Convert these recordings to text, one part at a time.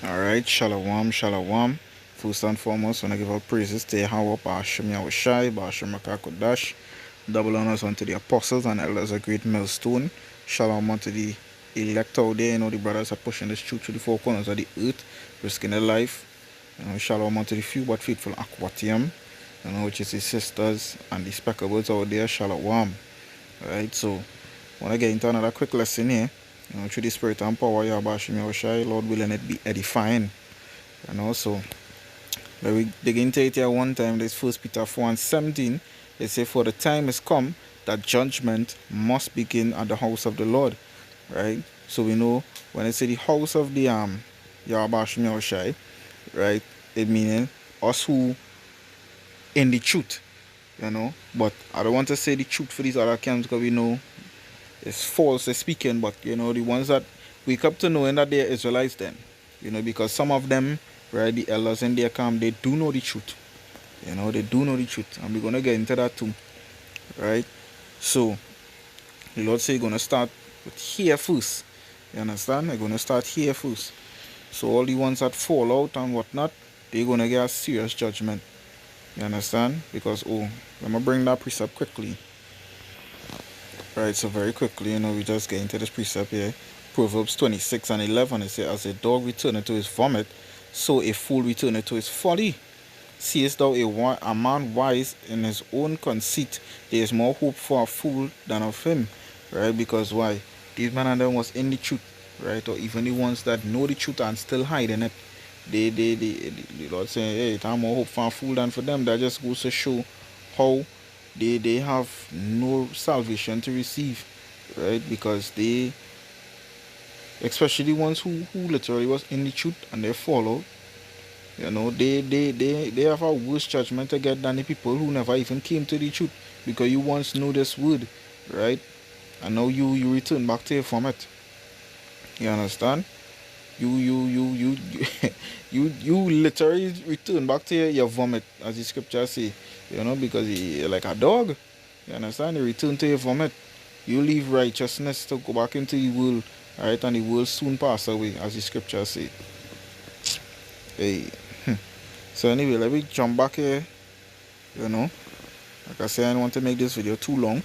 Alright, shalom, shalom. First and foremost, when I give our praises to Yahweh, Ba'ashem Yahushai, Ba'ashem Makakodash. Double honors unto the apostles and elders, a great millstone. Shalom unto the elect out there, the brothers are pushing this truth to the four corners of the earth, risking their life. Shalom unto the few but faithful Aquatium, which is the sisters and the specklebirds out there, shalom. Alright, so, I want to get into another quick lesson here. Through the spirit and power, Ba'ashem Yahushai, Lord willing it be edifying. So let we dig into it here one time. This 1 Peter 4:17. It says, for the time is come that judgment must begin at the house of the Lord. Right? So we know when I say the house of the Ba'ashem Yahushai, right, it meaning us who in the truth. But I don't want to say the truth for these other camps because we know it's false speaking, but the ones that wake up to knowing that they're Israelites then, because some of them, right, the elders in their camp, they do know the truth. They do know the truth, and we're gonna get into that too, right? So the Lord say you're gonna start with here first. You understand? They're gonna start here first. So all the ones that fall out and whatnot, they're gonna get a serious judgment. You understand? Because let me bring that precept quickly. Right, so very quickly, we just get into this precept here. Proverbs 26:11, it says, as a dog returneth to his vomit, so a fool returneth to his folly. Seest thou a man wise in his own conceit, there is more hope for a fool than of him. Right, because why? These men and them was in the truth, right? Or even the ones that know the truth and still hiding it. The Lord saying, hey, there's more hope for a fool than for them. That just goes to show how they have no salvation to receive, right? Because they, especially the ones who literally was in the truth and they follow, they have a worse judgment to get than the people who never even came to the truth, because you once knew this word, right? And now you return back to your vomit. You understand? You literally return back to your vomit, as the scripture say. Because you're like a dog. You understand? You return to your vomit. You leave righteousness to go back into the world, right? And the world soon pass away, as the scripture say. Hey. So anyway, let me jump back here. Like I said, I don't want to make this video too long.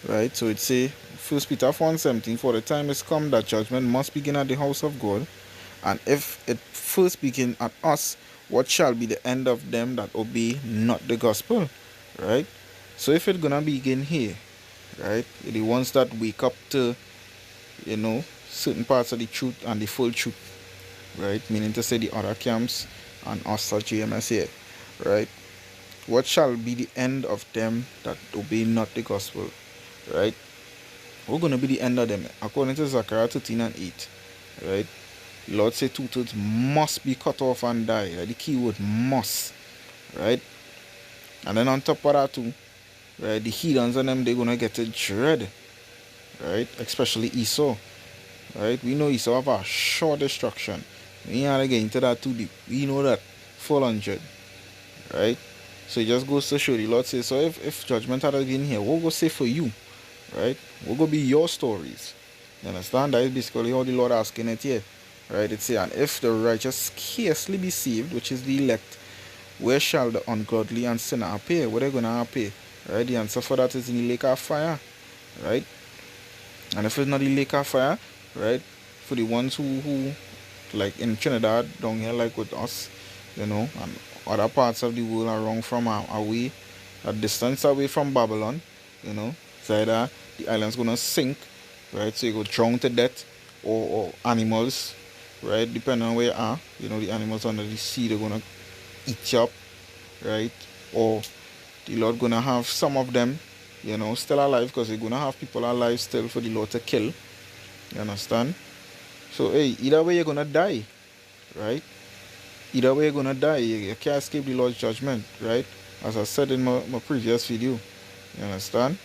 Right? So it say 1 Peter 4:17, for the time is come that judgment must begin at the house of God. And if it first begin at us, what shall be the end of them that obey not the gospel? Right? So if it's gonna begin here, right, the ones that wake up to, certain parts of the truth and the full truth, right, meaning to say the other camps and us at GMS here, right, what shall be the end of them that obey not the gospel? Right? What's gonna be the end of them? According to Zechariah 13:8, right, the Lord said 2/3 must be cut off and die. Like the key word must, right? And then on top of that too, right, the heathens and them, they're gonna get a dread, right? Especially Esau, right? We know Esau have a short destruction. We ain't to get into that too deep. We know that 400, right? So it just goes to show the Lord says, so if judgment had been here, what go say for you, right? What go be your stories? You understand? That is basically how the Lord asking it here. Right, it says, and if the righteous scarcely be saved, which is the elect, where shall the ungodly and sinner appear? Where they gonna appear? Right, the answer for that is in the lake of fire. Right, and if it's not the lake of fire, right, for the ones who like in Trinidad down here, like with us, and other parts of the world around from away, a distance away from Babylon, it's either the island's gonna sink, right, so you go drown to death, or animals, right, depending on where you are, the animals under the sea, they're gonna eat you up, right, or the Lord gonna have some of them, still alive, because they're gonna have people alive still for the Lord to kill. You understand? So hey, either way you're gonna die, right? Either way you're gonna die. You can't escape the Lord's judgment, right? As I said in my previous video. You understand?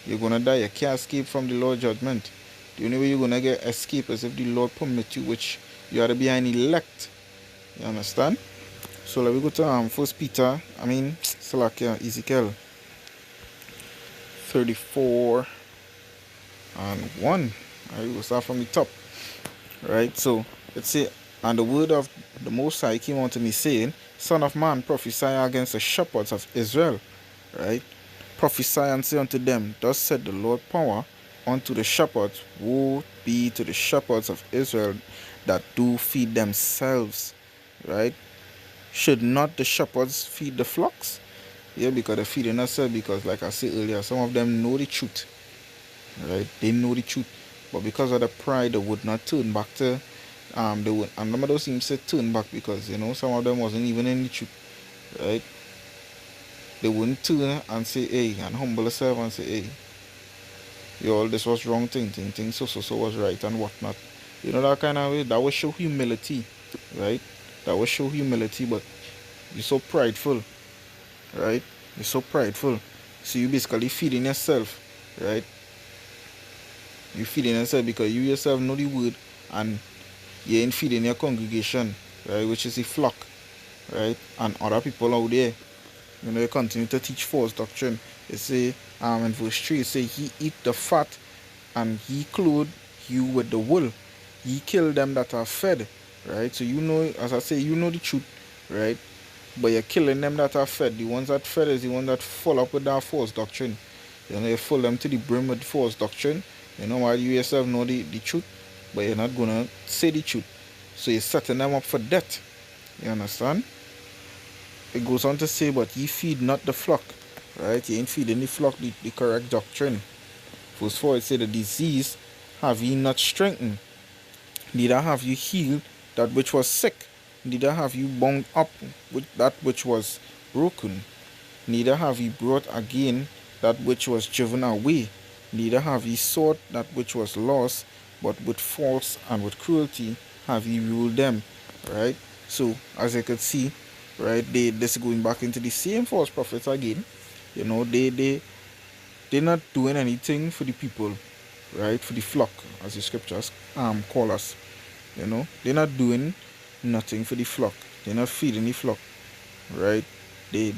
You're gonna die. You can't escape from the Lord's judgment. The only way you're gonna get escape is if the Lord permit you, which you are to be an elect. You understand? So let me go to 1 Peter, Ezekiel 34:1. Alright, we'll start from the top. Right, so let's say And the word of the Most High came unto me, saying, Son of man, prophesy against the shepherds of Israel. Right? Prophesy and say unto them, Thus said the Lord power unto the shepherds, woe be to the shepherds of Israel that do feed themselves. Right? Should not the shepherds feed the flocks? Yeah, because they're feeding themselves, because like I said earlier, some of them know the truth. Right? They know the truth. But because of the pride, they would not turn back to they would, and none of those seems to turn back, because some of them wasn't even in the truth. Right? They wouldn't turn and say, hey, and humble themselves and say, hey, yo, this was wrong thing, so was right and whatnot. That kind of way, that would show humility, right? That would show humility, but you're so prideful, right? You're so prideful. So you basically feeding yourself, right? You feeding yourself because you yourself know the word, and you ain't feeding your congregation, right? Which is a flock, right? And other people out there, you continue to teach false doctrine. It say, in verse 3, it say, he eat the fat and he clothe you with the wool. He kill them that are fed, right? So as I say, the truth, right? But you're killing them that are fed. The ones that fed is the ones that fall up with that false doctrine. You fill them to the brim with false doctrine. While you yourself know the truth, but you're not gonna say the truth. So you're setting them up for death. You understand? It goes on to say, but ye feed not the flock, right? You ain't feeding the flock the correct doctrine. Verse 4, it said, the disease have ye not strengthened, neither have you healed that which was sick, neither have you bound up with that which was broken, neither have ye brought again that which was driven away, neither have ye sought that which was lost, but with force and with cruelty have ye ruled them. Right? So, as you could see, right, this is going back into the same false prophets again. They're not doing anything for the people, right? For the flock, as the scriptures call us. They're not doing nothing for the flock. They're not feeding the flock, right? They're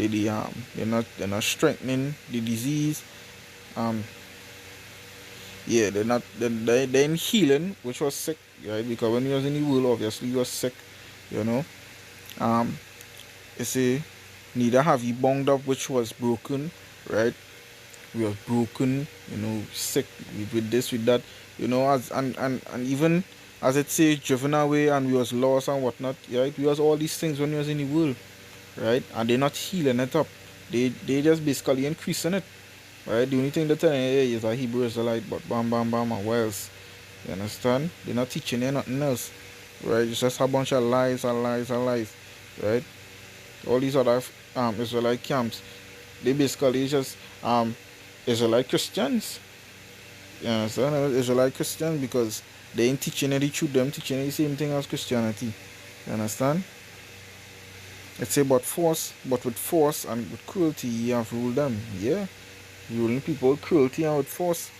not strengthening the disease. They're in healing, which was sick, right? Because when you was in the world, obviously you was sick, you know. It say, neither have you bound up which was broken, right? We was broken, sick with this, with that, as and even as it says, driven away, and we was lost and whatnot, right? We was all these things when we was in the world, right? And they're not healing it up. They just basically increasing it, right? The only thing they're telling you is a Hebrew Israelite, but bam bam bam and what else? You understand? They're not teaching you nothing else, right? It's just a bunch of lies and lies and lies, right? All these other Israelite camps, they basically just Israelite Christians. You understand? Israelite Christians, because they ain't teaching any truth, them teaching the same thing as Christianity. You understand? It say, but with force and with cruelty ye have ruled them. Yeah. Ruling people with cruelty and with force.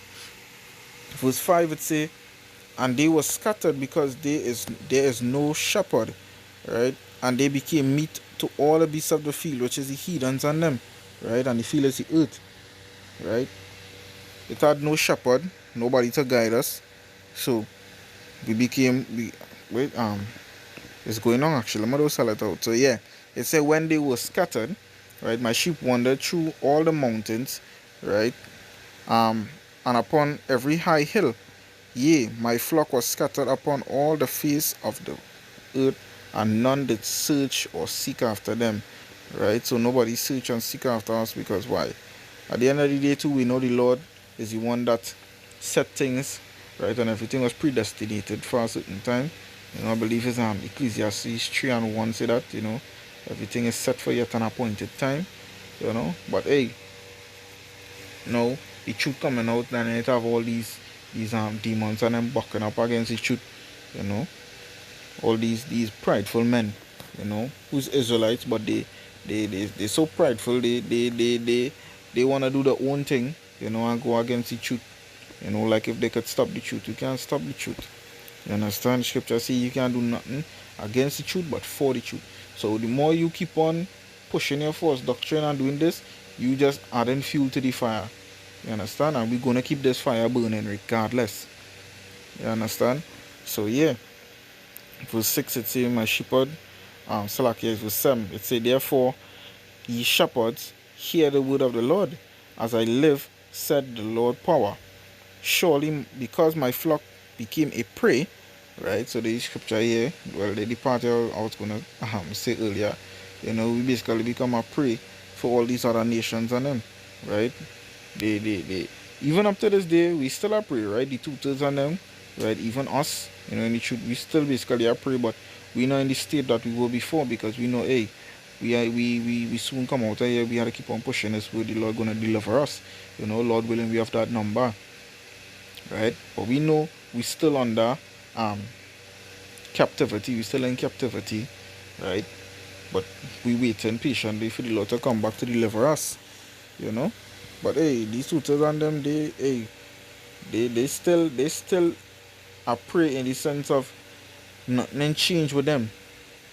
Verse 5 it say, and they were scattered because there is no shepherd, right? And they became meat to all the beasts of the field, which is the heathens and them, right? And the field is the earth, right? It had no shepherd, nobody to guide us, so it's going on actually. I'm gonna sell it out. So yeah, it said when they were scattered, right? My sheep wandered through all the mountains, right? And upon every high hill. Yea, my flock was scattered upon all the face of the earth, and none did search or seek after them. Right? So nobody search and seek after us, because why? At the end of the day too, we know the Lord is the one that set things, right? And everything was predestinated for a certain time. I believe it's Ecclesiastes 3 and 1 say that, everything is set for yet an appointed time. But hey, the truth coming out, then it have all these demons and them bucking up against the truth, all these prideful men, who's Israelites, but they so prideful, they want to do their own thing, and go against the truth. Like if they could stop the truth, you can't stop the truth. You understand? Scripture say you can't do nothing against the truth but for the truth. So the more you keep on pushing your false doctrine and doing this, you just adding fuel to the fire. You understand? And we're gonna keep this fire burning regardless. You understand? So yeah, Verse 6 it says, my shepherd, Salakia, verse 7, it says, therefore, ye shepherds, hear the word of the Lord. As I live, said the Lord power. Surely, because my flock became a prey, right? So the scripture here, well, the part I was going to say earlier, we basically become a prey for all these other nations and them, right? They even up to this day, we still are prey, right? The tutors and them, right? Even us, in the truth, we still basically are prey, but we know in the state that we were before because we know, hey, we soon come out of here. We have to keep on pushing this word. The Lord gonna deliver us. Lord willing, we have that number, right? But we know we still under captivity. We still in captivity, right? But we waiting patiently for the Lord to come back to deliver us. But hey, these tutors and them, they still are prey in the sense of nothing change with them.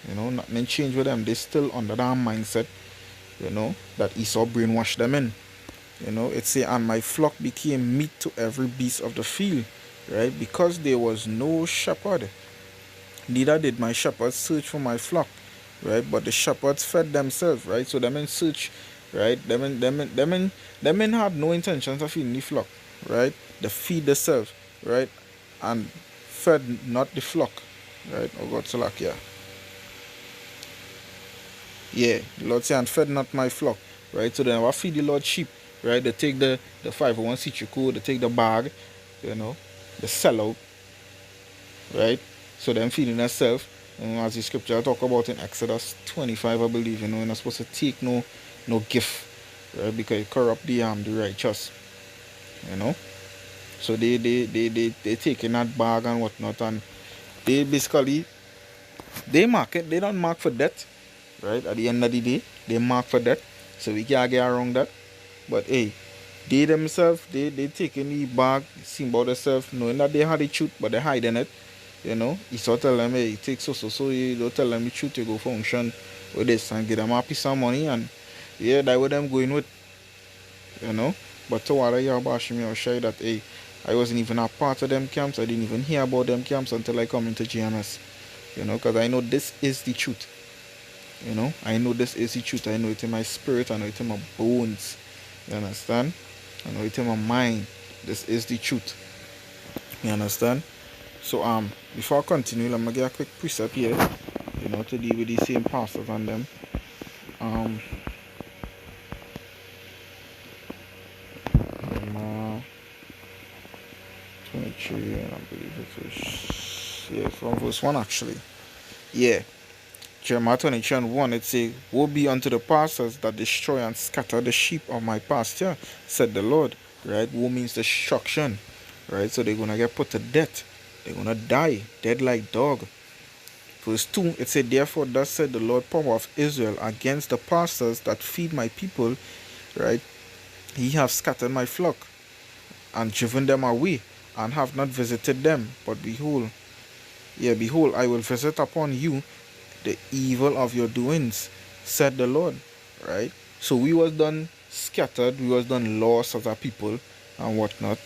Nothing change with them. They still under that mindset, that Esau brainwashed them in. It say, and my flock became meat to every beast of the field, right? Because there was no shepherd, neither did my shepherds search for my flock, right? But the shepherds fed themselves, right? So them in search, right? Them in had no intentions of feeding the flock, right? They feed themselves, right? And fed not the flock, right? Oh God, Salakia. Yeah, the Lord say, and fed not my flock, right? So then I feed the Lord sheep, right? They take the 501c code, they take the bag, they sell out, right? So them feeding themselves, as the scripture I talk about in Exodus 25, I believe, you're not supposed to take no gift, right? Because it corrupt the righteous, you know. So they taking that bag and whatnot, and they basically they don't mark for death, right? At the end of the day, they mark for that, so we can't get around that. But hey, they themselves, they taking the bag, seeing about themselves, knowing that they had the truth, but they hiding it. He sort of tell them, hey, take so you don't tell them the truth, you go function with this and get them a piece of money, and yeah, that what them going with, you know. But to what I bash me or shy that hey, I wasn't even a part of them camps, I didn't even hear about them camps until I come into GMS, because I know this is the truth. I know this is the truth. I know it in my spirit. I know it in my bones. You understand? I know it in my mind. This is the truth. You understand? So before I continue, let me get a quick precept here. To deal with the same pastors and them. Um, 23, and I believe it was from verse 1 actually. Yeah. Jeremiah 23 and 1, it says, woe be unto the pastors that destroy and scatter the sheep of my pasture, said the Lord. Right? Woe means destruction. Right? So they're going to get put to death. They're going to die. Dead like dog. Verse 2, it said, therefore thus said the Lord power of Israel against the pastors that feed my people. Right? Ye have scattered my flock and driven them away and have not visited them. But behold, I will visit upon you the evil of your doings, said the Lord. Right? So we was done scattered, we was done lost as a people and whatnot.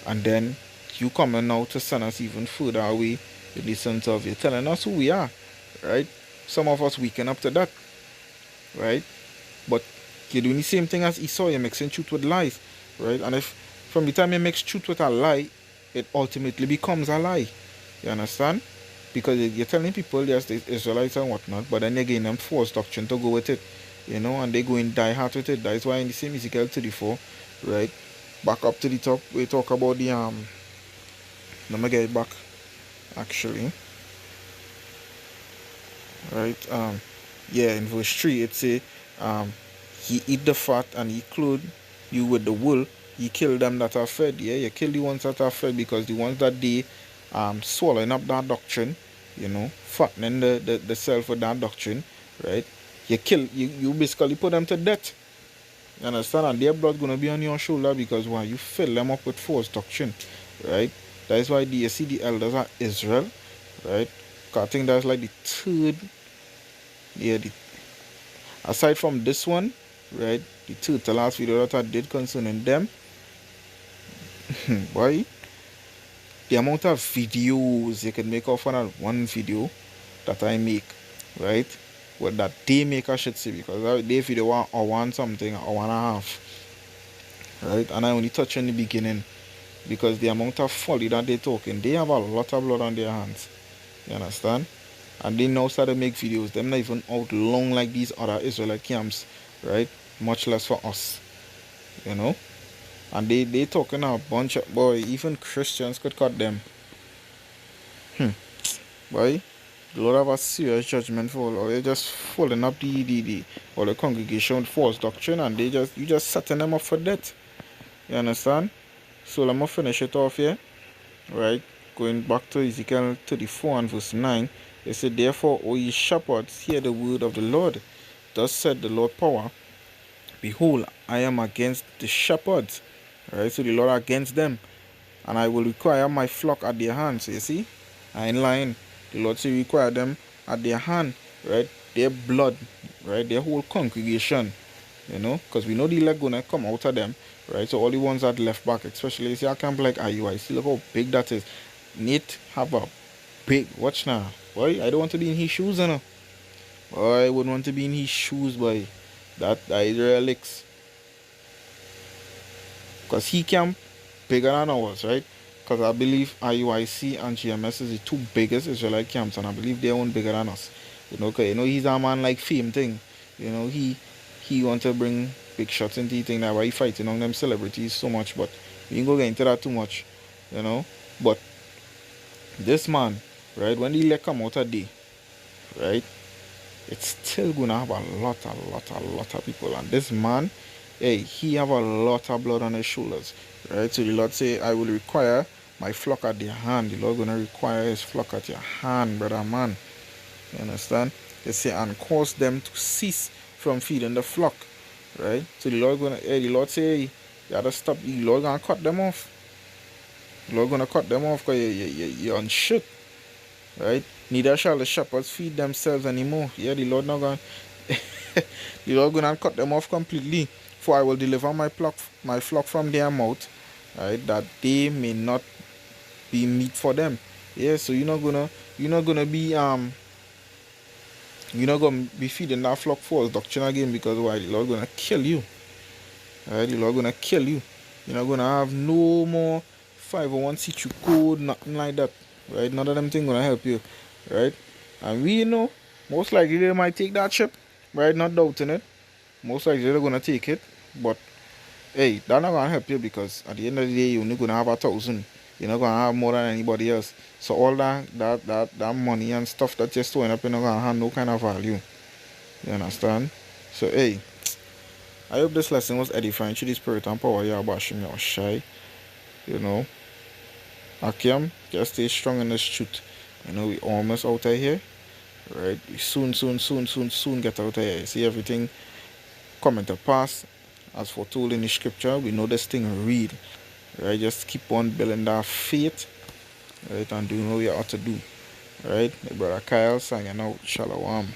And then you coming now to send us even further away in the sense of you telling us who we are. Right? Some of us weaken up to that. Right? But you're doing the same thing as Esau, you're mixing truth with lies. Right? And if from the time you mix truth with a lie, it ultimately becomes a lie. You understand? Because you're telling people, yes, the Israelites and whatnot, but then you're giving them false doctrine to go with it, and they go in die hard with it. That's why in the same Ezekiel 34, right, back up to the top, we talk about the, let me get it back, actually, right, in verse 3, it say, he eat the fat and he clothe you with the wool, he kill them that are fed, you kill the ones that are fed, because the ones that they swallowing up that doctrine, fattening the self with that doctrine, right? You basically put them to death. You understand? And their blood gonna be on your shoulder because why? You fill them up with false doctrine, right? That is why you see the elders are Israel, right? Because I think that's like the third, aside from this one, right? The third, the last video that I did concerning them, why? the amount of videos you can make off on that one video that I make, right? What that they make, I should say, because they video want something or 1.5, right? And I only touch in the beginning because the amount of folly that they talking, they have a lot of blood on their hands. You understand? And they now start to make videos. Them not even out long like these other Israelite camps, right? Much less for us, you know. And they talking a bunch of boy. Even Christians could cut them. Boy, the Lord have a serious judgment for all. Or they just following up the or the congregation false doctrine, and you just setting them up for death. You understand? So let me finish it off here, right? Going back to Ezekiel 34 and verse 9, it said, "Therefore, O ye shepherds, hear the word of the Lord. Thus said the Lord power, Behold, I am against the shepherds." Right? So the Lord against them, and I will require my flock at their hand. So you see, I ain't lying. The Lord say require them at their hand, right? Their blood, right? Their whole congregation, you know, because we know the leg gonna come out of them, right? So all the ones that left back, especially see, I can't like IUIC. Look how big that is. Need have a big watch now, boy. I don't want to be in his shoes, you know. Boy, I wouldn't want to be in his shoes, boy. That is relics, because he camp bigger than ours, right? Because I believe IUIC and GMS is the two biggest Israelite camps, and I believe they own bigger than us. You know, cause you know he's a man like fame thing. You know, he want to bring big shots into the thing. That's why he fighting on them celebrities so much. But we ain't gonna get into that too much. You know, but this man, right? When the elect come out a day, right? It's still gonna have a lot of people. And this man, hey, he have a lot of blood on his shoulders, right? So the Lord say, I will require my flock at their hand. The Lord gonna require his flock at your hand, brother man. You understand? They say, and cause them to cease from feeding the flock, right? So the Lord gonna, hey, the Lord say, hey, you gotta stop. The Lord gonna cut them off. The Lord gonna cut them off because you're on shit, right? Neither shall the shepherds feed themselves anymore. Yeah, the Lord not gonna the Lord gonna cut them off completely. For I will deliver my flock from their mouth, right, that they may not be meat for them. Yeah, so you're not gonna be you're not gonna be feeding that flock false doctrine again, because why? The Lord gonna kill you. Right? The Lord gonna kill you. You're not gonna have no more 501c2 code, nothing like that. Right? None of them things gonna help you. Right? And we know most likely they might take that chip. Right? Not doubting it. Most likely they're gonna take it. But hey, that's not gonna help you, because at the end of the day you're only gonna have 1,000. You're not gonna have more than anybody else. So all that money and stuff that you're storing up, you're not gonna have no kind of value. You understand? So hey, I hope this lesson was edifying to the spirit and power. You're bashing your shy. You know. Akim, just stay strong in this truth. You know, we almost out of here. Right? We soon get out of here. You see everything coming to pass as foretold in the scripture. We know this thing real. Right? Just keep on building that faith. Right? And doing what we ought to do. Right? My brother Kyle signing out. Shalom.